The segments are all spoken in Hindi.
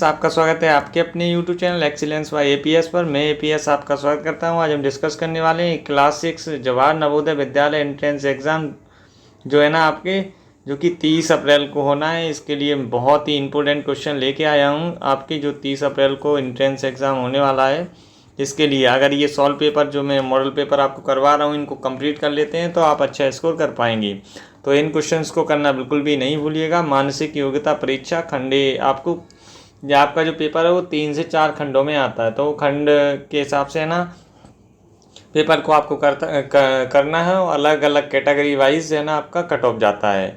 आपका स्वागत है आपके अपने YouTube channel excellence by APS पर। मैं एपीएस आपका स्वागत करता हूं। आज हम डिस्कस करने वाले हैं class 6 Jawahar Navodaya Vidyalaya entrance exam जो है ना आपके, जो कि 30 अप्रैल को होना है। इसके लिए बहुत ही इंपॉर्टेंट क्वेश्चन लेके आया हूं आपके, जो 30 अप्रैल को एंट्रेंस एग्ज़ाम होने वाला है। इसके लिए अगर ये सॉल्व पेपर जो मैं मॉडल पेपर आपको करवा रहा हूँ इनको कंप्लीट कर लेते हैं तो आप अच्छा स्कोर कर पाएंगे। तो इन क्वेश्चंस को करना बिल्कुल भी नहीं भूलिएगा। मानसिक योग्यता परीक्षा खंडे आपको, या आपका जो पेपर है वो 3 से 4 खंडों में आता है, तो खंड के हिसाब से है ना पेपर को आपको करना है और अलग अलग कैटेगरी वाइज है ना आपका कट ऑफ जाता है।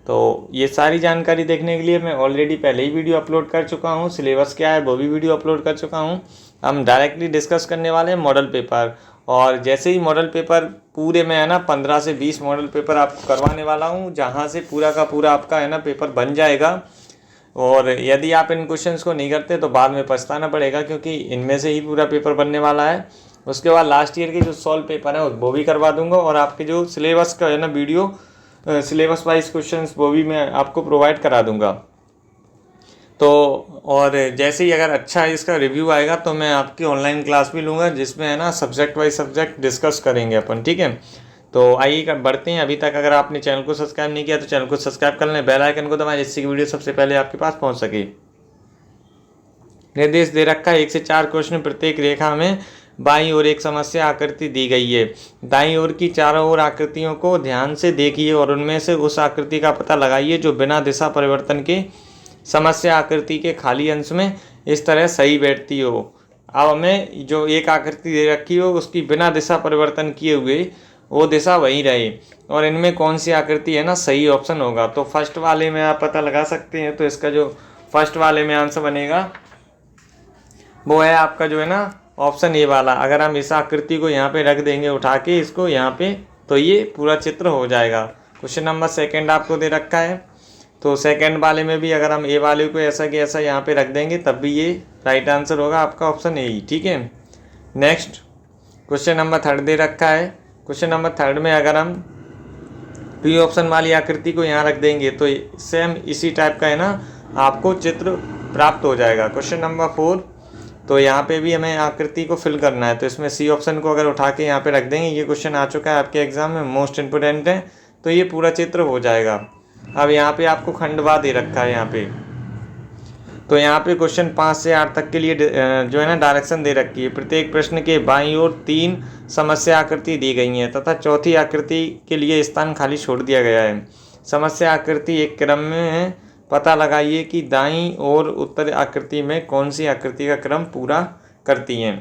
तो ये सारी जानकारी देखने के लिए मैं ऑलरेडी पहले ही वीडियो अपलोड कर चुका हूँ। सिलेबस क्या है वो भी वीडियो अपलोड कर चुका हूँ। हम डायरेक्टली डिस्कस करने वाले हैं मॉडल पेपर, और जैसे ही मॉडल पेपर पूरे में है ना 15 से 20 मॉडल पेपर आपको करवाने वाला हूँ, जहाँ से पूरा का पूरा आपका है ना पेपर बन जाएगा। और यदि आप इन क्वेश्चंस को नहीं करते तो बाद में पछताना पड़ेगा, क्योंकि इनमें से ही पूरा पेपर बनने वाला है। उसके बाद लास्ट ईयर के जो सॉल्व पेपर है वो भी करवा दूंगा, और आपके जो सिलेबस का है ना वीडियो सिलेबस वाइज क्वेश्चंस वो भी मैं आपको प्रोवाइड करा दूंगा। तो और जैसे ही अगर अच्छा इसका रिव्यू आएगा तो मैं आपकी ऑनलाइन क्लास भी लूँगा, जिसमें है ना सब्जेक्ट वाइज सब्जेक्ट डिस्कस करेंगे अपन, ठीक है। तो आइए बढ़ते हैं। अभी तक अगर आपने चैनल को सब्सक्राइब नहीं किया तो चैनल को सब्सक्राइब कर लें, बेल आइकन को दबाएं, जिससे कि वीडियो सबसे पहले आपके पास पहुंच सके। निर्देश दे रखा है 1 से 4 क्वेश्चन, प्रत्येक रेखा में बाईं ओर एक समस्या आकृति दी गई है। दाईं ओर की चारों ओर आकृतियों को ध्यान से देखिए और उनमें से उस आकृति का पता लगाइए जो बिना दिशा परिवर्तन के समस्या आकृति के खाली अंश में इस तरह सही बैठती हो। अब हमें जो एक आकृति दे रखी हो उसकी बिना दिशा परिवर्तन किए हुए वो दिशा वही रहे, और इनमें कौन सी आकृति है ना सही ऑप्शन होगा। तो फर्स्ट वाले में आप पता लगा सकते हैं। तो इसका जो फर्स्ट वाले में आंसर बनेगा वो है आपका जो है ना ऑप्शन ए वाला। अगर हम इस आकृति को यहाँ पे रख देंगे उठा के इसको यहाँ पे, तो ये पूरा चित्र हो जाएगा। क्वेश्चन नंबर 2 आपको दे रखा है, तो सेकंड वाले में भी अगर हम ए वाले को ऐसा कि ऐसा यहाँ पे रख देंगे तब भी ये राइट आंसर होगा आपका ऑप्शन ए ही, ठीक है। नेक्स्ट क्वेश्चन नंबर 3 दे रखा है। क्वेश्चन नंबर 3 में अगर हम बी ऑप्शन वाली आकृति को यहाँ रख देंगे तो सेम इसी टाइप का है ना आपको चित्र प्राप्त हो जाएगा। क्वेश्चन नंबर 4, तो यहाँ पे भी हमें आकृति को फिल करना है, तो इसमें सी ऑप्शन को अगर उठा के यहाँ पे रख देंगे, ये क्वेश्चन आ चुका है आपके एग्जाम में, मोस्ट इंपोर्टेंट है, तो ये पूरा चित्र हो जाएगा। अब यहाँ पे आपको खंडवा दे रखा है यहाँ पे, तो यहाँ पे क्वेश्चन 5 से 8 तक के लिए जो है ना डायरेक्शन दे रखी है। प्रत्येक प्रश्न के बाईं ओर 3 समस्या आकृति दी गई हैं तथा चौथी आकृति के लिए स्थान खाली छोड़ दिया गया है। समस्या आकृति एक क्रम में है, पता लगाइए कि दाईं और उत्तर आकृति में कौन सी आकृति का क्रम पूरा करती हैं।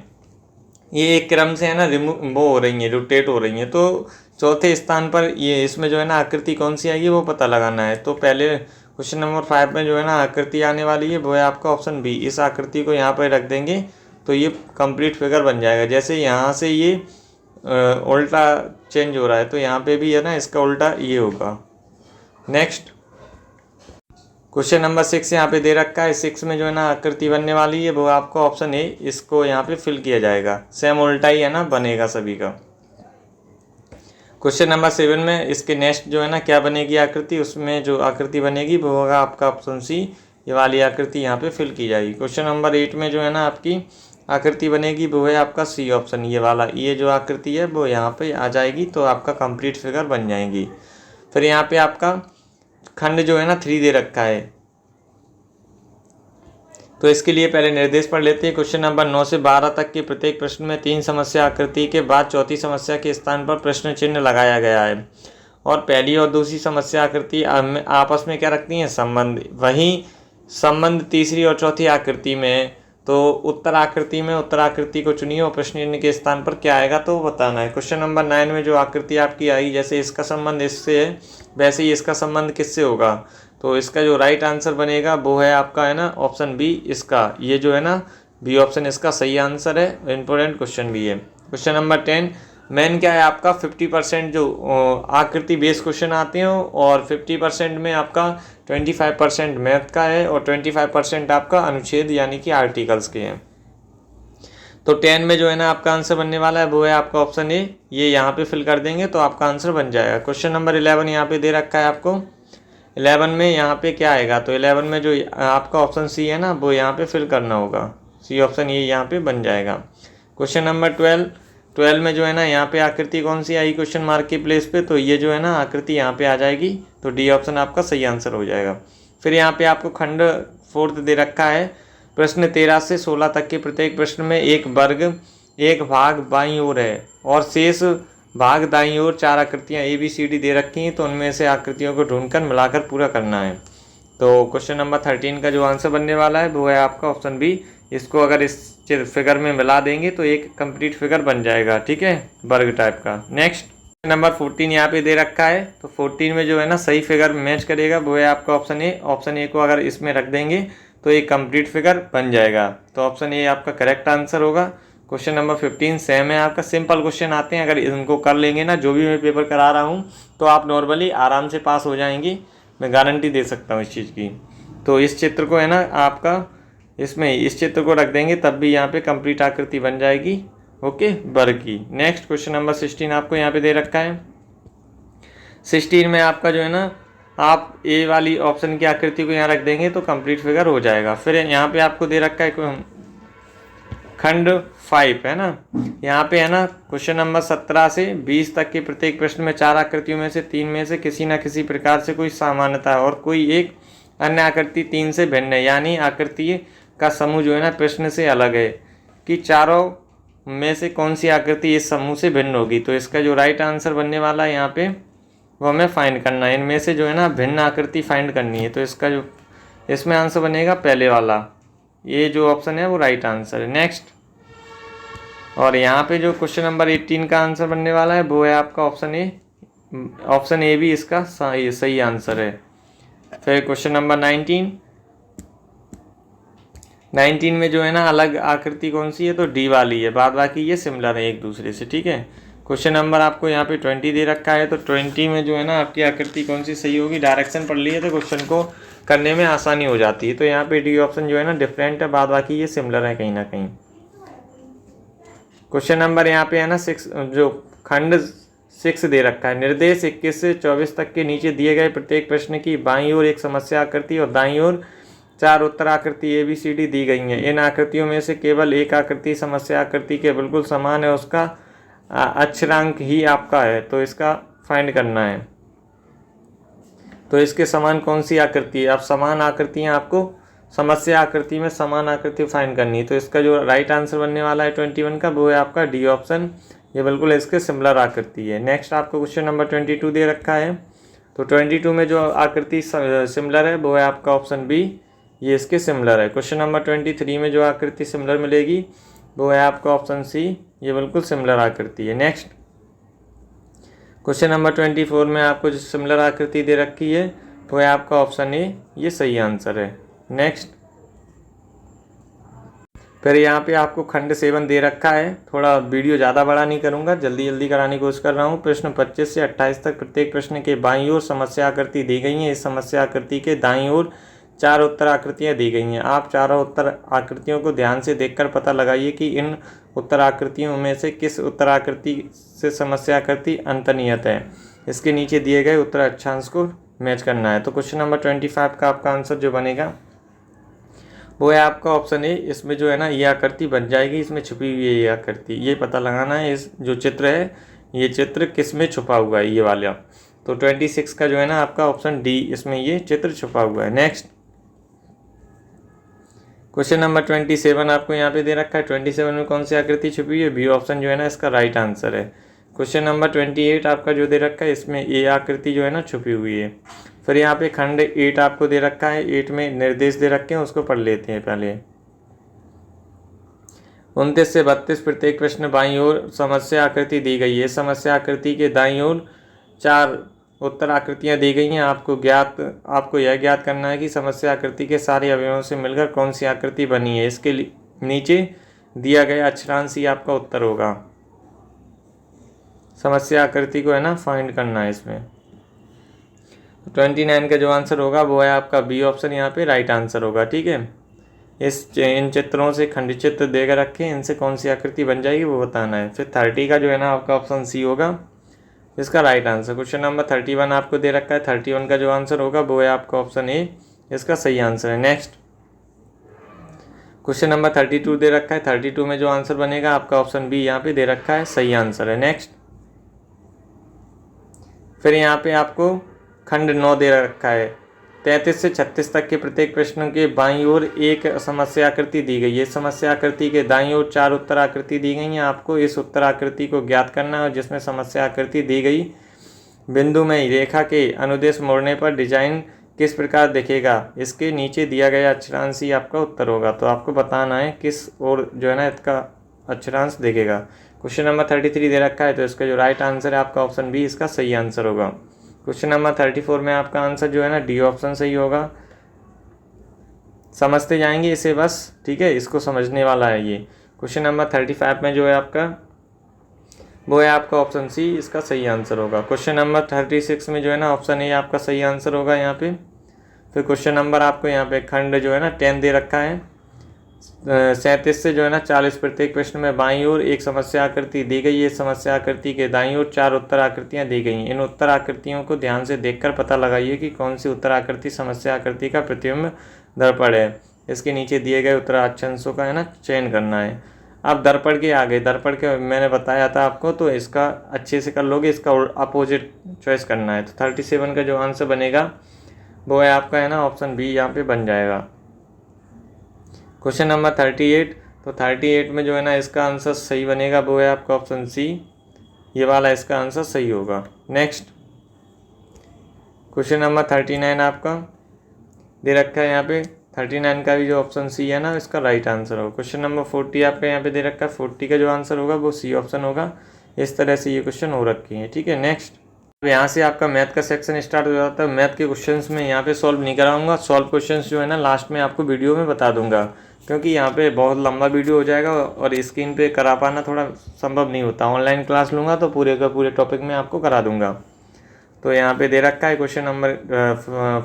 ये एक क्रम से है ना वो हो रही है, रोटेट हो रही है, तो चौथे स्थान पर ये इसमें जो है ना आकृति कौन सी आएगी वो पता लगाना है। तो पहले क्वेश्चन नंबर 5 में जो है ना आकृति आने वाली है वो है आपका ऑप्शन बी। इस आकृति को यहाँ पर रख देंगे तो ये कंप्लीट फिगर बन जाएगा। जैसे यहाँ से ये उल्टा चेंज हो रहा है, तो यहाँ पे भी है ना इसका उल्टा ये होगा। नेक्स्ट क्वेश्चन नंबर 6 यहाँ पे दे रखा है। 6 में जो है ना आकृति बनने वाली है वो आपको ऑप्शन ए, इसको यहाँ पे फिल किया जाएगा। सेम उल्टा ही है ना बनेगा सभी का। क्वेश्चन नंबर 7 में इसके नेक्स्ट जो है ना क्या बनेगी आकृति, उसमें जो आकृति बनेगी वो होगा आपका ऑप्शन सी, ये वाली आकृति यहाँ पे फिल की जाएगी। क्वेश्चन नंबर 8 में जो है ना आपकी आकृति बनेगी वो है आपका सी ऑप्शन, ये वाला, ये जो आकृति है वो यहाँ पे आ जाएगी, तो आपका कंप्लीट फिगर बन जाएगी। फिर यहाँ पे आपका खंड जो है ना 3 दे रखा है, तो इसके लिए पहले निर्देश पढ़ लेते हैं। क्वेश्चन नंबर 9 से 12 तक के प्रत्येक प्रश्न में 3 समस्या आकृति के बाद चौथी समस्या के स्थान पर प्रश्न चिन्ह लगाया गया है, और पहली और दूसरी समस्या आकृति आपस में क्या रखती हैं, संबंध। वहीं संबंध तीसरी और चौथी आकृति में, तो उत्तर आकृति में उत्तर आकृति को चुनिए और प्रश्न चिन्ह के स्थान पर क्या आएगा तो बताना है। क्वेश्चन नंबर 9 में जो आकृति आपकी आई, जैसे इसका संबंध इससे है वैसे ही इसका संबंध किससे होगा, तो इसका जो राइट आंसर बनेगा वो है आपका है ना ऑप्शन बी, इसका, ये जो है ना बी ऑप्शन इसका सही आंसर है। इंपॉर्टेंट क्वेश्चन भी है। क्वेश्चन नंबर 10 मेन क्या है आपका 50% जो आकृति बेस्ड क्वेश्चन आते हैं, और 50% में आपका 25% मैथ का है और 25% आपका अनुच्छेद यानी कि आर्टिकल्स के हैं। तो 10 में जो है ना आपका आंसर बनने वाला है वो है आपका ऑप्शन ए, ये यहाँ पे फिल कर देंगे तो आपका आंसर बन जाएगा। क्वेश्चन नंबर 11 यहाँ पे दे रखा है आपको। 11 में यहाँ पे क्या आएगा, तो 11 में जो आपका ऑप्शन सी है ना वो यहाँ पे फिल करना होगा, सी ऑप्शन ये यहाँ पे बन जाएगा। क्वेश्चन नंबर 12 में जो है ना यहाँ पे आकृति कौन सी आई क्वेश्चन मार्क की प्लेस पे, तो ये जो है ना आकृति यहाँ पे आ जाएगी, तो डी ऑप्शन आपका सही आंसर हो जाएगा। फिर यहाँ पे आपको खंड 4 दे रखा है, प्रश्न 13 से 16 तक के प्रत्येक प्रश्न में एक वर्ग एक भाग बाईं ओर है और शेष भाग दाईं ओर 4 आकृतियाँ ABCD दे रखी हैं, तो उनमें से आकृतियों को ढूंढकर मिलाकर पूरा करना है। तो क्वेश्चन नंबर 13 का जो आंसर बनने वाला है वो है आपका ऑप्शन बी। इसको अगर इस फिगर में मिला देंगे तो एक कंप्लीट फिगर बन जाएगा, ठीक है, वर्ग टाइप का। नेक्स्ट नंबर 14 यहाँ पे दे रखा है, तो 14 में जो है ना सही फिगर मैच करेगा वो है आपका ऑप्शन ए। ऑप्शन ए को अगर इसमें रख देंगे तो एक कंप्लीट फिगर बन जाएगा, तो ऑप्शन ए आपका करेक्ट आंसर होगा। क्वेश्चन नंबर 15 सेम है आपका, सिंपल क्वेश्चन आते हैं, अगर इनको कर लेंगे ना जो भी मैं पेपर करा रहा हूँ तो आप नॉर्मली आराम से पास हो जाएंगी, मैं गारंटी दे सकता हूँ इस चीज़ की। तो इस चित्र को है ना आपका इसमें इस चित्र को रख देंगे तब भी यहाँ पे कंप्लीट आकृति बन जाएगी, ओके, वर्ग की। नेक्स्ट क्वेश्चन नंबर 16 आपको यहाँ पे दे रखा है। 16 में आपका जो है ना आप ए वाली ऑप्शन की आकृति को यहाँ रख देंगे तो कंप्लीट फिगर हो जाएगा। फिर यहाँ पे आपको दे रखा है खंड 5 है ना, यहाँ पे है ना क्वेश्चन नंबर 17 से 20 तक के प्रत्येक प्रश्न में 4 आकृतियों में से 3 में से किसी न किसी प्रकार से कोई समानता है और कोई एक अन्य आकृति 3 से भिन्न है, यानी आकृति का समूह जो है ना प्रश्न से अलग है कि चारों में से कौन सी आकृति इस समूह से भिन्न होगी। तो इसका जो राइट आंसर बनने वाला है यहाँ पे वो हमें फाइंड करना है, इनमें से जो है ना भिन्न आकृति फाइंड करनी है। तो इसका जो इसमें आंसर बनेगा पहले वाला, ये जो ऑप्शन है वो राइट आंसर है। नेक्स्ट, और यहाँ पे जो क्वेश्चन नंबर 18 का आंसर बनने वाला है वो है आपका ऑप्शन ए। ऑप्शन ए भी इसका सही आंसर है। फिर क्वेश्चन नंबर 19 में जो है ना अलग आकृति कौन सी है, तो डी वाली है, बाद बाकी ये सिमिलर है एक दूसरे से, ठीक है। क्वेश्चन नंबर आपको यहाँ पे 20 दे रखा है, तो 20 में जो है ना आपकी आकृति कौन सी सही होगी, डायरेक्शन पढ़ ली है तो क्वेश्चन को करने में आसानी हो जाती है। तो यहाँ पे डी ऑप्शन जो है ना डिफरेंट है, बाद बाकी ये सिमिलर है कहीं ना कहीं। क्वेश्चन नंबर यहाँ पे है ना 6, जो खंड 6 दे रखा है, निर्देश 21 से 24 तक के नीचे दिए गए प्रत्येक प्रश्न की बाईं ओर एक समस्या आकृति और दाईं ओर 4 उत्तर आकृति ABCD दी गई हैं। इन आकृतियों में से केवल एक आकृति समस्या आकृति के बिल्कुल समान है, उसका अक्षरांक ही आपका है, तो इसका फाइंड करना है। तो इसके समान कौन सी आकृति है, अब समान आकृतियाँ आपको समस्या आकृति में समान आकृति फाइंड करनी है। तो इसका जो राइट आंसर बनने वाला है 21 का वो है आपका डी ऑप्शन, ये बिल्कुल इसके सिमिलर आकृति है। नेक्स्ट आपको क्वेश्चन नंबर 22 दे रखा है, तो 22 में जो आकृति सिमिलर है वो है आपका ऑप्शन बी, ये इसके सिमिलर है। क्वेश्चन नंबर 23 में जो आकृति सिमिलर मिलेगी वो है आपका ऑप्शन सी, ये बिल्कुल सिमिलर आकृति है। नेक्स्ट क्वेश्चन नंबर 24 में आपको जो सिमिलर आकृति दे रखी है वो है आपका ऑप्शन ए, ये सही आंसर है। नेक्स्ट, फिर यहाँ पे आपको खंड 7 दे रखा है, थोड़ा वीडियो ज़्यादा बड़ा नहीं करूँगा, जल्दी जल्दी कराने की कोशिश कर रहा हूँ। प्रश्न 25 से 28 तक प्रत्येक प्रश्न के बाईं ओर समस्या आकृति दी गई है, इस समस्या आकृति के दाईं ओर 4 उत्तर आकृतियाँ दी गई हैं। आप चारों उत्तर आकृतियों को ध्यान से देखकर पता लगाइए कि इन उत्तर आकृतियों में से किस उत्तर आकृति से समस्या आकृति अंतर्निहित है। इसके नीचे दिए गए उत्तर अक्षांश को मैच करना है। तो क्वेश्चन नंबर 25 का आपका आंसर जो बनेगा वो है आपका ऑप्शन ए। इसमें जो है ना ये आकृति बन जाएगी, इसमें छुपी हुई है ये आकृति, ये पता लगाना है इस जो चित्र है ये चित्र किस में छुपा हुआ है, ये वाला। तो 26 का जो है ना आपका ऑप्शन डी, इसमें ये चित्र छुपा हुआ है। नेक्स्ट क्वेश्चन नंबर 27 आपको यहाँ पे दे रखा है, 27 में कौन सी आकृति छुपी हुई है, बी ऑप्शन जो है ना इसका राइट आंसर है। क्वेश्चन नंबर 28 आपका जो दे रखा है इसमें ए आकृति जो है ना छुपी हुई है। फिर यहाँ पे खंड 8 आपको दे रखा है, 8 में निर्देश दे रखे हैं, उसको पढ़ लेते हैं पहले। 29 से 32 प्रत्येक प्रश्न बाईं ओर समस्या आकृति दी गई है, समस्या आकृति के दाईं ओर 4 उत्तर आकृतियाँ दी गई हैं। आपको यह ज्ञात करना है कि समस्या आकृति के सारे अवयवों से मिलकर कौन सी आकृति बनी है। इसके नीचे दिया गया अक्षरांश ही आपका उत्तर होगा। समस्या आकृति को है ना फाइंड करना है इसमें। 29 का जो आंसर होगा वो है आपका बी ऑप्शन, यहाँ पे राइट आंसर होगा, ठीक है। इन चित्रों से खंड चित्र देकर रखे, इनसे कौन सी आकृति बन जाएगी वो बताना है। फिर 30 का जो है ना आपका ऑप्शन सी होगा, इसका राइट आंसर। क्वेश्चन नंबर 31 आपको दे रखा है, 31 का जो आंसर होगा वो है आपका ऑप्शन ए, इसका सही आंसर है। नेक्स्ट क्वेश्चन नंबर 32 दे रखा है, 32 में जो आंसर बनेगा आपका ऑप्शन बी यहाँ पे दे रखा है, सही आंसर है। नेक्स्ट फिर यहाँ पे आपको खंड 9 दे रखा है, 33 से 36 तक के प्रत्येक प्रश्न के बाईं ओर एक समस्या आकृति दी गई है। इस समस्या आकृति के दाईं ओर 4 उत्तर आकृति दी गई हैं। आपको इस उत्तर आकृति को ज्ञात करना है और जिसमें समस्या आकृति दी गई बिंदु में रेखा के अनुदेश मोड़ने पर डिजाइन किस प्रकार दिखेगा, इसके नीचे दिया गया अक्षरांश ही आपका उत्तर होगा। तो आपको बताना है किस ओर जो है ना इसका अक्षरांश दिखेगा। क्वेश्चन नंबर 33 दे रखा है, तो इसका जो राइट आंसर है आपका ऑप्शन बी, इसका सही आंसर होगा। क्वेश्चन नंबर 34 में आपका आंसर जो है ना डी ऑप्शन सही होगा। समझते जाएंगे इसे बस, ठीक है, इसको समझने वाला है ये। क्वेश्चन नंबर 35 में जो है आपका वो है आपका ऑप्शन सी, इसका सही आंसर होगा। क्वेश्चन नंबर 36 में जो है ना ऑप्शन ए आपका सही आंसर होगा यहाँ पे। फिर क्वेश्चन नंबर आपको यहाँ पे खंड जो है ना 10 दे रखा है, 37 से जो है ना 40 प्रत्येक प्रश्न में बाईं ओर एक समस्या आकृति दी गई है। समस्या आकृति के दाईं ओर 4 उत्तर आकृतियां दी गई हैं। इन उत्तर आकृतियों को ध्यान से देखकर पता लगाइए कि कौन सी उत्तर आकृति समस्या आकृति का प्रतिबिंब दर्पण है। इसके नीचे दिए गए उत्तर अक्षांशों का है ना चयन करना है। अब दर्पण के आगे, दर्पण के मैंने बताया था आपको, तो इसका अच्छे से कर लोगे, इसका अपोजिट चॉइस करना है। तो 37 का जो आंसर बनेगा वो है आपका है ना ऑप्शन बी, यहाँ पे बन जाएगा। क्वेश्चन नंबर 38, तो 38 में जो है ना इसका आंसर सही बनेगा वो है आपका ऑप्शन सी, ये वाला इसका आंसर सही होगा। नेक्स्ट क्वेश्चन नंबर 39 आपका दे रखा है यहाँ पे, 39 का भी जो ऑप्शन सी है ना इसका राइट आंसर होगा। क्वेश्चन नंबर 40 आपका यहाँ पे दे रखा है, 40 का जो आंसर होगा वो सी ऑप्शन होगा। इस तरह से ये क्वेश्चन हो रखे हैं, ठीक है। नेक्स्ट यहाँ से आपका मैथ का सेक्शन स्टार्ट हो जाता है। मैथ के क्वेश्चंस में यहाँ पे सॉल्व नहीं कराऊंगा, सॉल्व क्वेश्चंस जो है ना लास्ट में आपको वीडियो में बता दूंगा, क्योंकि यहाँ पे बहुत लंबा वीडियो हो जाएगा और स्क्रीन पे करा पाना थोड़ा संभव नहीं होता। ऑनलाइन क्लास लूँगा तो पूरे का पूरे टॉपिक में आपको करा दूंगा। तो यहाँ पे दे रखा है क्वेश्चन नंबर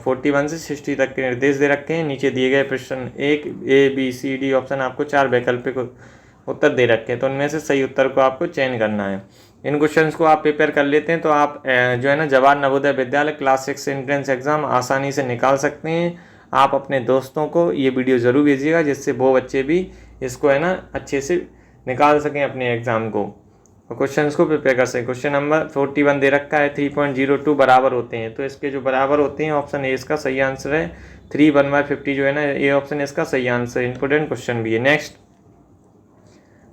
41 से 60 तक के निर्देश दे रखे हैं। नीचे दिए गए प्रश्न एक A B C D option आपको 4 वैकल्पिक उत्तर दे रखे हैं, तो उनमें से सही उत्तर को आपको चयन करना है। इन क्वेश्चंस को आप प्रिपेयर कर लेते हैं तो आप जो है ना Jawahar Navodaya Vidyalaya class 6 entrance exam आसानी से निकाल सकते हैं। आप अपने दोस्तों को ये वीडियो ज़रूर भेजिएगा, जिससे वो बच्चे भी इसको है ना अच्छे से निकाल सकें अपने एग्ज़ाम को और क्वेश्चंस को प्रिपेयर कर सकें। क्वेश्चन नंबर 41 दे रखा है, 3.02 बराबर होते हैं, तो इसके जो बराबर होते हैं ऑप्शन ए इसका सही आंसर है। 3 1/50 जो है ना ये ऑप्शन इसका सही आंसर, इंपॉर्टेंट क्वेश्चन भी है। नेक्स्ट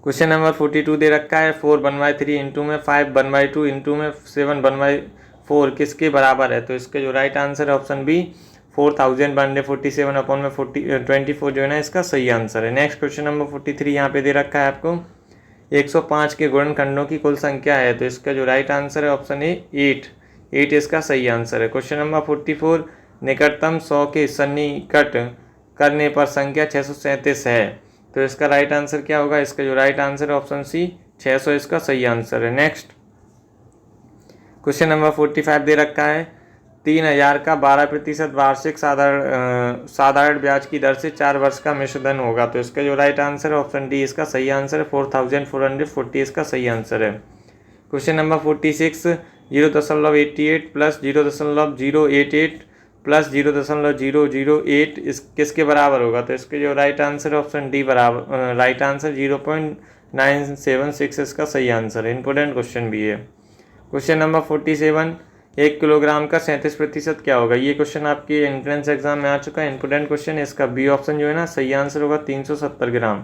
क्वेश्चन नंबर 42 दे रखा है, 4 1/3 इंटू में 5 1/2 इंटू में 7 1/4 किसके बराबर है। तो इसके जो राइट आंसर है ऑप्शन बी, 4147 अपॉन में 24 जो है ना इसका सही आंसर है। नेक्स्ट क्वेश्चन नंबर 43 यहाँ पे दे रखा है आपको, 105 के गुणनखंडों की कुल संख्या है, तो इसका जो राइट आंसर है ऑप्शन ए 8 इसका सही आंसर है। क्वेश्चन नंबर 44, निकटतम 100 के सन्निकट करने पर संख्या 637 है, तो इसका राइट आंसर क्या होगा। इसका जो राइट आंसर है ऑप्शन सी 600 इसका सही आंसर है। नेक्स्ट क्वेश्चन नंबर 45 दे रखा है, 3000 का 12% वार्षिक साधारण ब्याज की दर से 4 वर्ष का मिश्रधन होगा, तो इसका जो राइट आंसर है ऑप्शन डी इसका सही आंसर है। 4440 इसका सही आंसर है। क्वेश्चन नंबर 46, 0.88 प्लस 0.088 प्लस 0.008 इस किसके बराबर होगा। तो इसके जो राइट आंसर है ऑप्शन डी बराबर, राइट आंसर 0.976 इसका सही आंसर है। इंपॉर्टेंट क्वेश्चन भी है। क्वेश्चन नंबर 47, 1 किलोग्राम का 37% क्या होगा। ये क्वेश्चन आपके एंट्रेंस एग्जाम में आ चुका है, इंपॉर्टेंट क्वेश्चन है। इसका बी ऑप्शन जो है ना सही आंसर होगा 370 ग्राम।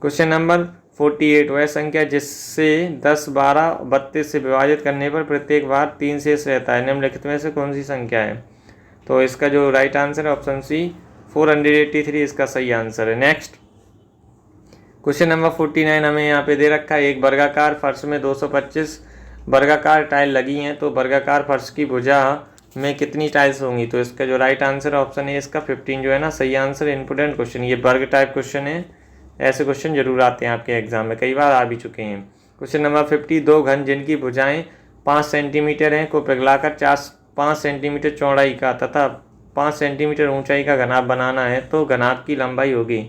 क्वेश्चन नंबर 48, वह संख्या जिससे 10 12 32 से विभाजित करने पर प्रत्येक बार 3 शेष रहता है, निम्नलिखित में से कौन सी संख्या है। तो इसका जो राइट आंसर है ऑप्शन सी 483 इसका सही आंसर है। नेक्स्ट क्वेश्चन नंबर 49 हमें यहाँ पे दे रखा है, एक वर्गाकार फर्श में 225 वर्गाकार टाइल लगी हैं, तो वर्गाकार फर्श की भुजा में कितनी टाइल्स होंगी। तो इसका जो राइट आंसर है ऑप्शन है इसका 15 जो है ना सही आंसर है। इंपॉर्टेंट क्वेश्चन, ये वर्ग टाइप क्वेश्चन है, ऐसे क्वेश्चन जरूर आते हैं आपके एग्जाम में, कई बार आ भी चुके हैं। क्वेश्चन नंबर 50, 2 घन जिनकी भुजाएं 5 सेंटीमीटर हैं को पिघलाकर 5 सेंटीमीटर चौड़ाई का तथा 5 सेंटीमीटर ऊंचाई का घनाभ बनाना है, तो घनाभ की लंबाई होगी।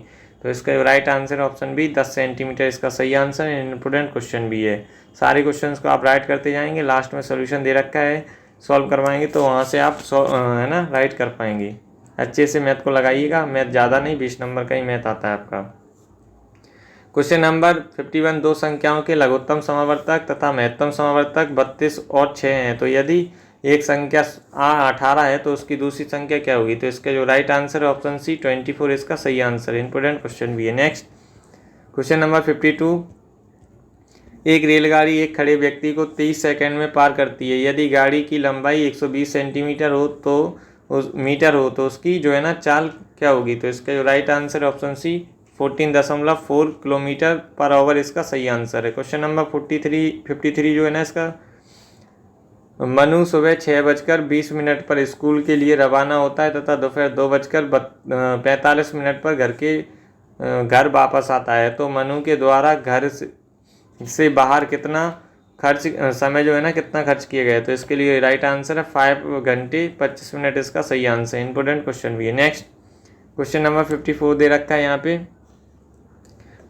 तो इसका right answer option B 10 centimetre इसका सही आंसर है। इंपॉर्टेंट क्वेश्चन भी है। सारे क्वेश्चंस को आप राइट करते जाएंगे, लास्ट में सोल्यूशन दे रखा है, सॉल्व करवाएंगे तो वहाँ से आप है ना राइट कर पाएंगे। अच्छे से मैथ को लगाइएगा, मैथ ज़्यादा नहीं 20 नंबर का ही मैथ आता है आपका। क्वेश्चन नंबर 51, दो संख्याओं के लघुत्तम समावर्तक तथा महत्तम समावर्तक 32 और 6 हैं, तो यदि एक संख्या 18 है तो उसकी दूसरी संख्या क्या होगी? तो इसका जो राइट आंसर है ऑप्शन सी 24 इसका सही आंसर है। इंपॉर्टेंट क्वेश्चन भी है। नेक्स्ट क्वेश्चन नंबर 52, एक रेलगाड़ी एक खड़े व्यक्ति को 30 सेकंड में पार करती है। यदि गाड़ी की लंबाई 120 सेंटीमीटर हो तो मीटर हो तो उसकी जो है ना चाल क्या होगी? तो इसका जो राइट आंसर है option C 14.4 kilometre per hour इसका सही आंसर है। क्वेश्चन नंबर 53 जो है ना इसका, मनु सुबह 6:20 पर स्कूल के लिए रवाना होता है तथा दोपहर 2:45 पर घर वापस आता है, तो मनु के द्वारा घर से बाहर कितना समय जो है ना कितना खर्च किया गया? तो इसके लिए राइट आंसर है 5 घंटे 25 मिनट इसका सही आंसर है। इंपॉर्टेंट क्वेश्चन भी है। नेक्स्ट क्वेश्चन नंबर 54 दे रखा है यहाँ पे,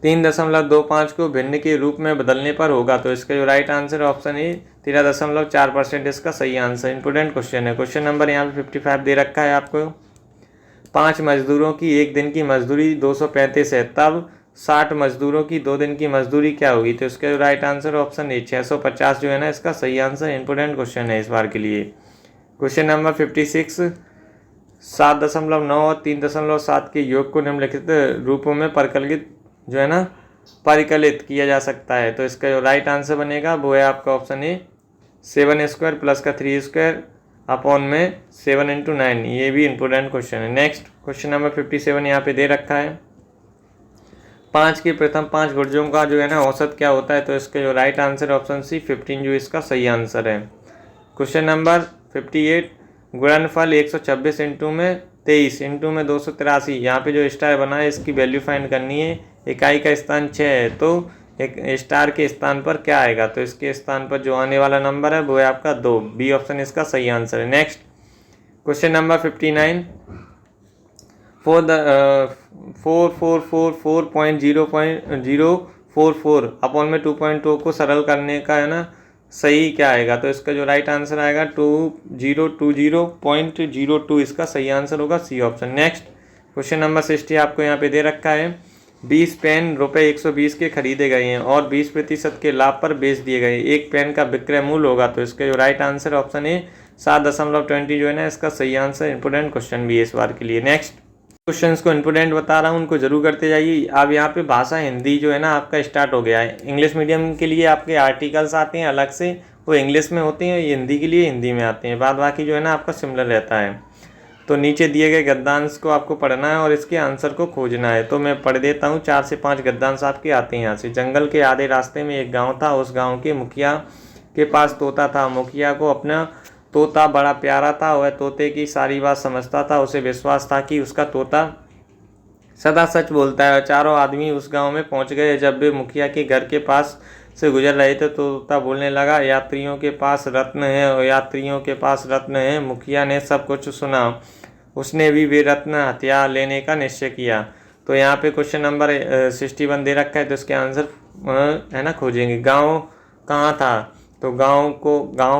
3.25 को भिन्न के रूप में बदलने पर होगा, तो इसका जो राइट आंसर है ऑप्शन ए 13.4% इसका सही आंसर। इंपॉर्टेंट क्वेश्चन है। क्वेश्चन नंबर यहाँ पे 55 दे रखा है आपको, 5 मजदूरों की एक दिन की मजदूरी 235 है, तब 60 मजदूरों की 2 दिन की मजदूरी क्या होगी? तो इसका जो राइट आंसर ऑप्शन ए 650 जो है ना इसका सही आंसर। इंपॉर्टेंट क्वेश्चन है इस बार के लिए। क्वेश्चन नंबर 56, 7.9 और 3.7 के योग को निम्नलिखित रूपों में परिकलित किया जा सकता है, तो इसका जो राइट आंसर बनेगा वो है आपका ऑप्शन ए 7² प्लस का 3² अपॉन में 7 × 9। ये भी इंपॉर्टेंट क्वेश्चन है। नेक्स्ट क्वेश्चन नंबर 57 यहाँ पे दे रखा है, 5 के प्रथम 5 गुर्जों का जो है ना औसत क्या होता है? तो इसका जो राइट आंसर ऑप्शन सी 15 जो इसका सही आंसर है। क्वेश्चन नंबर 58, गुणनफल 126 इंटू में 23 इंटू में 283, यहाँ पे जो स्टार बना है इसकी वैल्यू फाइंड करनी है। इकाई का स्थान 6 है तो एक स्टार के स्थान पर क्या आएगा? तो इसके स्थान पर जो आने वाला नंबर है वो है आपका 2। बी ऑप्शन इसका सही आंसर है। नेक्स्ट क्वेश्चन नंबर 59, 4,444.0.044 अपॉन में 2.2 को सरल करने का है ना सही क्या आएगा? तो इसका जो राइट आंसर आएगा 2020.02 इसका सही आंसर होगा, C option. Next question number 60 आपको यहाँ पे दे रखा है, 20 पेन रुपये 120 के खरीदे गए हैं और 20% के लाभ पर बेच दिए गए। एक पेन का विक्रय मूल्य होगा, तो इसका जो राइट आंसर ऑप्शन है 7.20 जो है ना इसका सही आंसर। इंपोर्टेंट क्वेश्चन भी है इस बार के लिए। नेक्स्ट क्वेश्चंस को इंपोर्टेंट बता रहा हूँ, उनको जरूर करते जाइए। अब यहाँ पे भाषा हिंदी जो है ना आपका स्टार्ट हो गया है। इंग्लिश मीडियम के लिए आपके आर्टिकल्स आते हैं अलग से, वो इंग्लिश में होते हैं, हिंदी के लिए हिंदी में आते हैं, बाद बाकी जो है ना आपका सिमिलर रहता है। तो नीचे दिए गए गद्यांश को आपको पढ़ना है और इसके आंसर को खोजना है। तो मैं पढ़ देता हूँ, 4 से 5 गद्यांश आपके आते हैं यहाँ से। जंगल के आधे रास्ते में एक गाँव था, उस गाँव के मुखिया के पास तोता था। मुखिया को अपना तोता बड़ा प्यारा था, वह तोते की सारी बात समझता था। उसे विश्वास था कि उसका तोता सदा सच बोलता है। चारों आदमी उस गांव में पहुंच गए। जब वे मुखिया के घर के पास से गुजर रहे थे तो तोता बोलने लगा, यात्रियों के पास रत्न है और यात्रियों के पास रत्न है। मुखिया ने सब कुछ सुना, उसने भी वे रत्न हथियार लेने का निश्चय किया। तो यहाँ पे क्वेश्चन नंबर 61 दे रखा है, तो इसके आंसर है ना खोजेंगे। गाँव कहाँ था? तो गाँव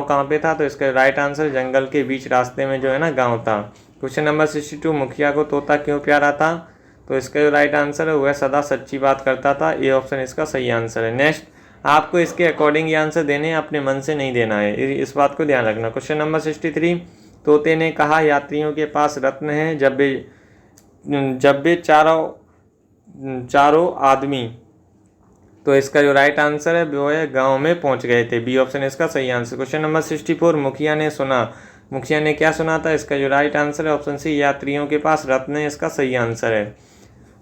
कहाँ पे था? तो इसका राइट आंसर जंगल के बीच रास्ते में जो है ना गाँव था। क्वेश्चन नंबर 62, मुखिया को तोता क्यों प्यारा था? तो इसका जो राइट आंसर है वह सदा सच्ची बात करता था। ये ऑप्शन इसका सही आंसर है। नेक्स्ट आपको इसके अकॉर्डिंग ये आंसर देने हैं, अपने मन से नहीं देना है, इस बात को ध्यान रखना। क्वेश्चन नंबर 63, तोते ने कहा यात्रियों के पास रत्न है जब वे चारों आदमी, तो इसका जो राइट आंसर है वो है गाँव में पहुँच गए थे। बी ऑप्शन इसका सही आंसर। क्वेश्चन नंबर 64, मुखिया ने सुना, मुखिया ने क्या सुना था? इसका जो राइट आंसर है ऑप्शन सी यात्रियों के पास रत्न है, इसका सही आंसर है।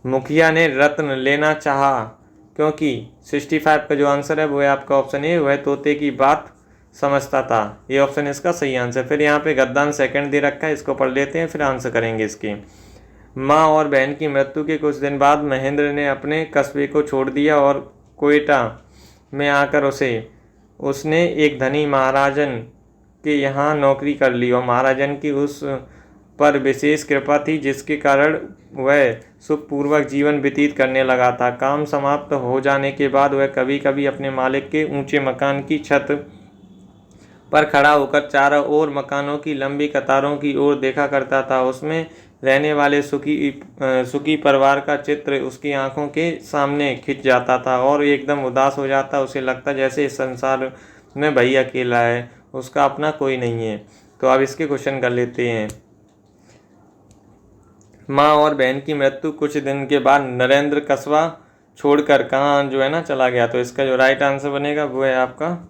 मुखिया ने रत्न लेना चाहा क्योंकि 65 का जो आंसर है वो है आपका ऑप्शन ए, वह तोते की बात समझता था। ये ऑप्शन इसका सही आंसर। फिर यहाँ पे गद्यांश सेकंड दे रखा है, इसको पढ़ लेते हैं फिर आंसर करेंगे इसके। माँ और बहन की मृत्यु के कुछ दिन बाद महेंद्र ने अपने कस्बे को छोड़ दिया और कोयटा में आकर उसने एक धनी महाराजन के यहाँ नौकरी कर ली और महाराजन की उस पर विशेष कृपा थी, जिसके कारण वह सुखपूर्वक जीवन व्यतीत करने लगा था। काम समाप्त हो जाने के बाद वह कभी कभी अपने मालिक के ऊंचे मकान की छत पर खड़ा होकर चारों ओर मकानों की लंबी कतारों की ओर देखा करता था। उसमें रहने वाले सुखी परिवार का चित्र उसकी आंखों के सामने खिंच जाता था और एकदम उदास हो जाता। उसे लगता जैसे इस संसार में वही अकेला है, उसका अपना कोई नहीं है। तो अब इसके क्वेश्चन कर लेते हैं। माँ और बहन की मृत्यु कुछ दिन के बाद नरेंद्र कस्बा छोड़कर कहाँ जो है ना चला गया। तो इसका जो राइट आंसर बनेगा वो है आपका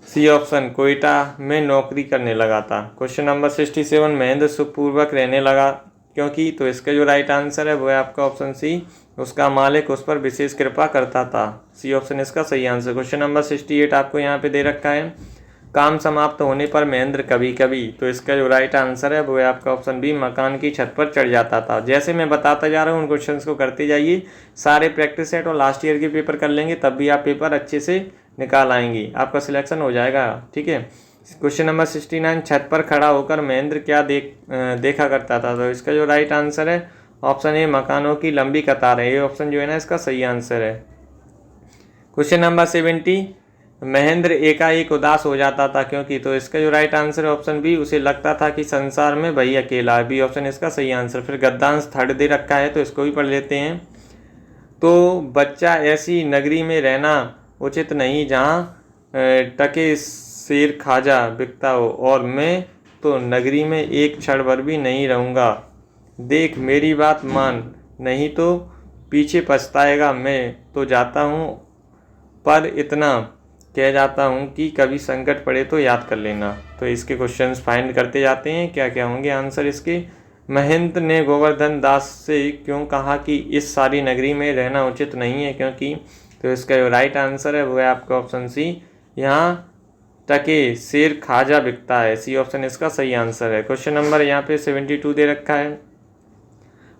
सी ऑप्शन, कोयटा में नौकरी करने लगा था। क्वेश्चन नंबर 67, महेंद्र सुखपूर्वक रहने लगा क्योंकि। तो इसका जो राइट आंसर है वो है आपका ऑप्शन सी, उसका मालिक उस पर विशेष कृपा करता था। सी ऑप्शन इसका सही आंसर। क्वेश्चन नंबर 68 आपको यहाँ पे दे रखा है, काम समाप्त होने पर महेंद्र कभी कभी। तो इसका जो राइट आंसर है वो है आपका ऑप्शन बी, मकान की छत पर चढ़ जाता था। जैसे मैं बताता जा रहा हूँ उन क्वेश्चंस को करते जाइए, सारे प्रैक्टिस सेट और लास्ट ईयर के पेपर कर लेंगे, तब भी आप पेपर अच्छे से निकाल आएंगी, आपका सिलेक्शन हो जाएगा। ठीक है। क्वेश्चन नंबर 69, छत पर खड़ा होकर महेंद्र क्या देखा करता था। तो इसका जो राइट आंसर है ऑप्शन ए, मकानों की लंबी कतार है। ये ऑप्शन जो है ना इसका सही आंसर है। क्वेश्चन नंबर 70, महेंद्र एकाएक उदास हो जाता था क्योंकि। तो इसका जो राइट आंसर है ऑप्शन बी, उसे लगता था कि संसार में वही अकेला है। बी ऑप्शन इसका सही आंसर। फिर गद्यांश थर्ड दे रखा है तो इसको भी पढ़ लेते हैं। तो बच्चा ऐसी नगरी में रहना उचित नहीं जहाँ टके शेर खाजा बिकता हो, और मैं तो नगरी में एक क्षण भर भी नहीं रहूँगा। देख मेरी बात मान, नहीं तो पीछे पछताएगा। मैं तो जाता हूँ, पर इतना कह जाता हूँ कि कभी संकट पड़े तो याद कर लेना। तो इसके क्वेश्चंस फाइंड करते जाते हैं, क्या क्या होंगे आंसर इसके। महेंद्र ने गोवर्धन दास से क्यों कहा कि इस सारी नगरी में रहना उचित नहीं है क्योंकि। तो इसका जो राइट आंसर है वो है आपका ऑप्शन सी, यहाँ टके शेर खाजा बिकता है। सी ऑप्शन इसका सही आंसर है। क्वेश्चन नंबर यहाँ पे 72 दे रखा है,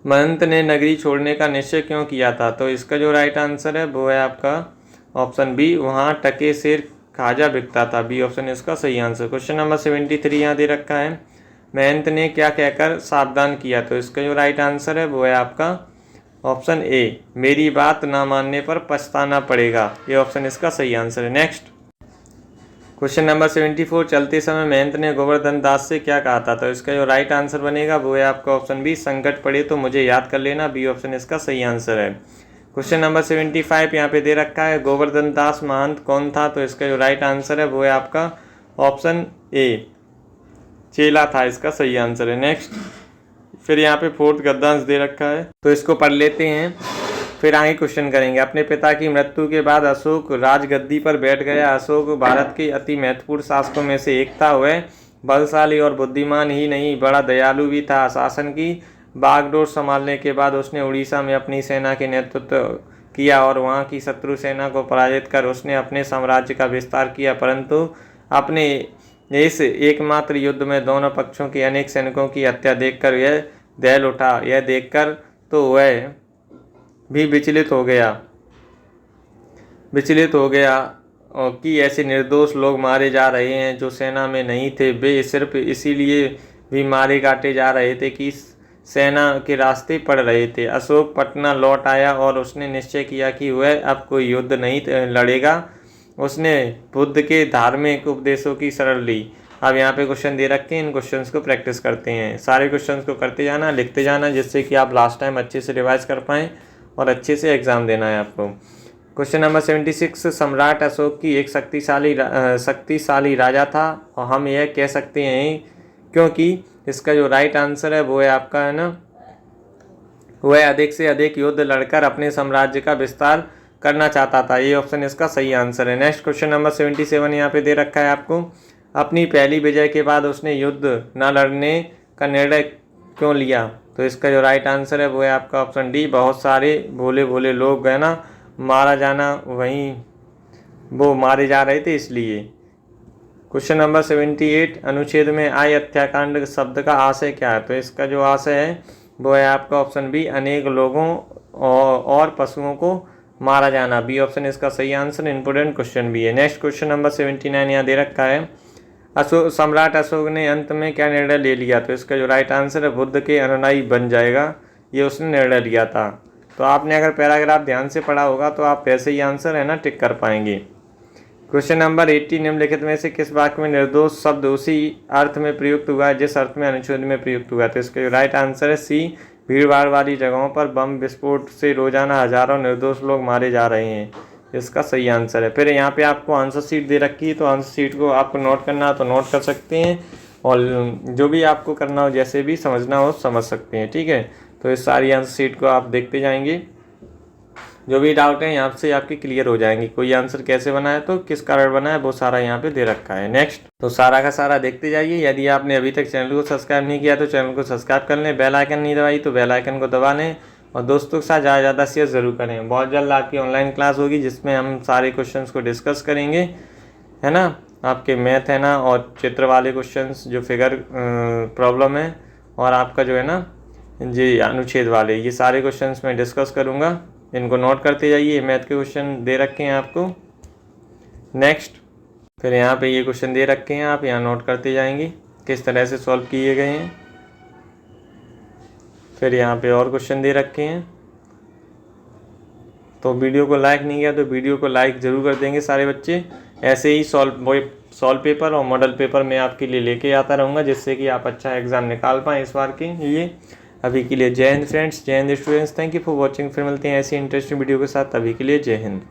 महंत ने नगरी छोड़ने का निश्चय क्यों किया था। तो इसका जो राइट आंसर है वो है आपका ऑप्शन बी, वहाँ टके शेर खाजा बिकता था। बी ऑप्शन इसका सही आंसर। क्वेश्चन नंबर 73 यहाँ दे रखा है, महंत ने क्या कहकर सावधान किया। तो इसका जो राइट आंसर है वो है आपका ऑप्शन ए, मेरी बात ना मानने पर पछताना पड़ेगा। ये ऑप्शन इसका सही आंसर है। नेक्स्ट क्वेश्चन नंबर 74, चलते समय महंत ने गोवर्धन दास से क्या कहा था। तो इसका जो राइट आंसर बनेगा वो है आपका ऑप्शन बी, संकट पड़े तो मुझे याद कर लेना। बी ऑप्शन इसका सही आंसर है। क्वेश्चन नंबर 75 यहाँ पे दे रखा है, गोवर्धन दास महंत कौन था। तो इसका जो राइट आंसर है वो है आपका ऑप्शन ए, चेला था। इसका सही आंसर है। नेक्स्ट फिर यहाँ पे फोर्थ गद्यांश दे रखा है तो इसको पढ़ लेते हैं, फिर आगे क्वेश्चन करेंगे। अपने पिता की मृत्यु के बाद अशोक राजगद्दी पर बैठ गया। अशोक भारत के अति महत्वपूर्ण शासकों में से एक था। वह बलशाली और बुद्धिमान ही नहीं, बड़ा दयालु भी था। शासन की बागडोर संभालने के बाद उसने उड़ीसा में अपनी सेना के नेतृत्व किया और वहाँ की शत्रु सेना को पराजित कर उसने अपने साम्राज्य का विस्तार किया। परंतु अपने इस एकमात्र युद्ध में दोनों पक्षों के अनेक सैनिकों की हत्या देखकर यह दहल उठा। यह देखकर तो वह भी विचलित हो गया और कि ऐसे निर्दोष लोग मारे जा रहे हैं जो सेना में नहीं थे। वे सिर्फ इसीलिए भी मारे काटे जा रहे थे कि सेना के रास्ते पड़ रहे थे। अशोक पटना लौट आया और उसने निश्चय किया कि वह अब कोई युद्ध नहीं लड़ेगा। उसने बुद्ध के धार्मिक उपदेशों की शरण ली। अब यहाँ पे क्वेश्चन दे रखे हैं, इन क्वेश्चंस को प्रैक्टिस करते हैं। सारे क्वेश्चंस को करते जाना, लिखते जाना, जिससे कि आप लास्ट टाइम अच्छे से रिवाइज कर पाएँ और अच्छे से एग्ज़ाम देना है आपको। क्वेश्चन नंबर 76, सम्राट अशोक की एक शक्तिशाली राजा था और हम यह कह सकते हैं क्योंकि। इसका जो राइट आंसर है वो है आपका है ना, वह अधिक से अधिक युद्ध लड़कर अपने साम्राज्य का विस्तार करना चाहता था। ये ऑप्शन इसका सही आंसर है। नेक्स्ट क्वेश्चन नंबर 77 यहाँ पे दे रखा है आपको, अपनी पहली विजय के बाद उसने युद्ध न लड़ने का निर्णय क्यों लिया। तो इसका जो राइट आंसर है वो है आपका ऑप्शन डी, बहुत सारे भोले भोले लोग है ना मारा जाना, वहीं वो मारे जा रहे थे इसलिए। क्वेश्चन नंबर 78, अनुच्छेद में आय हत्याकांड शब्द का आशय क्या है। तो इसका जो आशय है वो है आपका ऑप्शन बी, अनेक लोगों और पशुओं को मारा जाना। बी ऑप्शन इसका सही आंसर। इंपोर्टेंट क्वेश्चन भी है। नेक्स्ट क्वेश्चन नंबर 79 यहाँ दे रखा है, सम्राट अशोक ने अंत में क्या निर्णय ले लिया? तो इसका जो राइट आंसर है बुद्ध के अनुयायी बन जाएगा, ये उसने निर्णय लिया था। तो आपने अगर पैराग्राफ ध्यान से पढ़ा होगा तो आप वैसे ही आंसर है ना टिक कर पाएंगे। क्वेश्चन नंबर 80, निम्नलिखित में से किस वाक्य में निर्दोष शब्द उसी अर्थ में प्रयुक्त हुआ है जिस अर्थ में अनुच्छेद में प्रयुक्त हुआ है? तो इसका जो राइट आंसर है सी, भीड़भाड़ वाली जगहों पर बम विस्फोट से रोजाना हजारों निर्दोष लोग मारे जा रहे हैं, इसका सही आंसर है। फिर यहाँ पे आपको आंसर शीट दे रखी है, तो आंसर शीट को आपको नोट करना हो तो नोट कर सकते हैं, और जो भी आपको करना हो जैसे भी समझना हो समझ सकते हैं, ठीक है। तो इस सारी आंसर शीट को आप देखते जाएंगे, जो भी डाउट है यहाँ से आपके क्लियर हो जाएंगे। कोई आंसर कैसे बना है तो किस कारण बना है वो सारा यहाँ पे दे रखा है। नेक्स्ट, तो सारा का सारा देखते जाइए। यदि आपने अभी तक चैनल को सब्सक्राइब नहीं किया तो चैनल को सब्सक्राइब कर लें, बेल आइकन नहीं दबाई तो बेल आइकन को दबा लें, और दोस्तों के साथ ज़्यादा से ज़्यादा शेयर ज़रूर करें। बहुत जल्द आपकी ऑनलाइन क्लास होगी जिसमें हम सारे क्वेश्चन को डिस्कस करेंगे, है ना। आपके मैथ है ना, और चित्र वाले क्वेश्चन जो फिगर प्रॉब्लम है, और आपका जो है ना जी अनुच्छेद वाले, ये सारे क्वेश्चन मैं डिस्कस करूँगा। इनको नोट करते जाइए। मैथ के क्वेश्चन दे रखे हैं आपको। नेक्स्ट, फिर यहाँ पे ये क्वेश्चन दे रखे हैं, आप यहाँ नोट करते जाएंगे किस तरह से सॉल्व किए गए हैं। फिर यहाँ पे और क्वेश्चन दे रखे हैं। तो वीडियो को लाइक नहीं किया तो वीडियो को लाइक ज़रूर कर देंगे सारे बच्चे। ऐसे ही सॉल्व पेपर और मॉडल पेपर मैं आपके लिए लेके आता रहूँगा, जिससे कि आप अच्छा एग्ज़ाम निकाल पाएँ इस बार के लिए। अभी के लिए जय हिंद फ्रेंड्स, जय Hind students, thank you for watching. फिर मिलते हैं ऐसी इंटरेस्टिंग वीडियो के साथ, अभी के लिए जय हिंद।